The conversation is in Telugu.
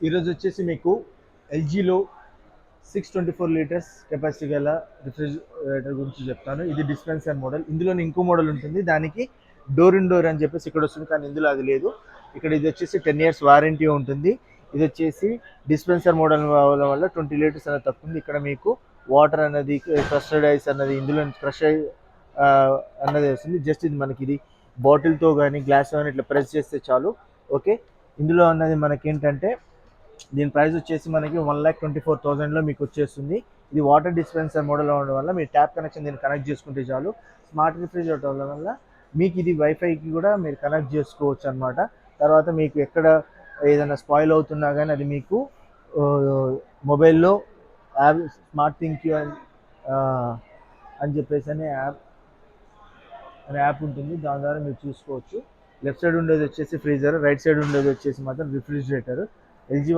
ఈరోజు వచ్చేసి మీకు ఎల్జీలో 624 లీటర్స్ కెపాసిటీ గల రిఫ్రిజిరేటర్ గురించి చెప్తాను. ఇది డిస్పెన్సర్ మోడల్. ఇందులో ఇంకో మోడల్ ఉంటుంది, దానికి డోర్ ఇన్ డోర్ అని చెప్పేసి ఇక్కడ వస్తుంది, కానీ ఇందులో అది లేదు. ఇక్కడ ఇది వచ్చేసి 10 years వారంటీ ఉంటుంది. ఇది వచ్చేసి డిస్పెన్సర్ మోడల్ వల్ల 20 లీటర్స్ అనేది తక్కువ ఉంది. ఇక్కడ మీకు వాటర్ అనేది క్రస్టర్డ్ ఐస్ అన్నది ఇందులో క్రష్ అన్నది వస్తుంది. జస్ట్ ఇది మనకి ఇది బాటిల్తో కానీ గ్లాస్ కానీ ఇట్లా ప్రెస్ చేస్తే చాలు. ఓకే, ఇందులో అన్నది మనకి ఏంటంటే దీని ప్రైస్ వచ్చేసి మనకి 1,24,000లో మీకు వచ్చేస్తుంది. ఇది వాటర్ డిస్పెన్సర్ మోడల్ అవడం వల్ల మీరు ట్యాప్ కనెక్షన్ దీన్ని కనెక్ట్ చేసుకుంటే చాలు. స్మార్ట్ రిఫ్రిజిరేటర్ అవడం వల్ల మీకు ఇది వైఫైకి కూడా మీరు కనెక్ట్ చేసుకోవచ్చు అనమాట. తర్వాత మీకు ఎక్కడ ఏదైనా స్పాయిల్ అవుతున్నా కానీ అది మీకు మొబైల్లో యాప్ స్మార్ట్ థింక్ అని చెప్పేసి అనే యాప్ ఉంటుంది, దాని ద్వారా మీరు చూసుకోవచ్చు. లెఫ్ట్ సైడ్ ఉండేది వచ్చేసి ఫ్రీజర్, రైట్ సైడ్ ఉండేది వచ్చేసి మాత్రం రిఫ్రిజిరేటర్. ఎల్జీ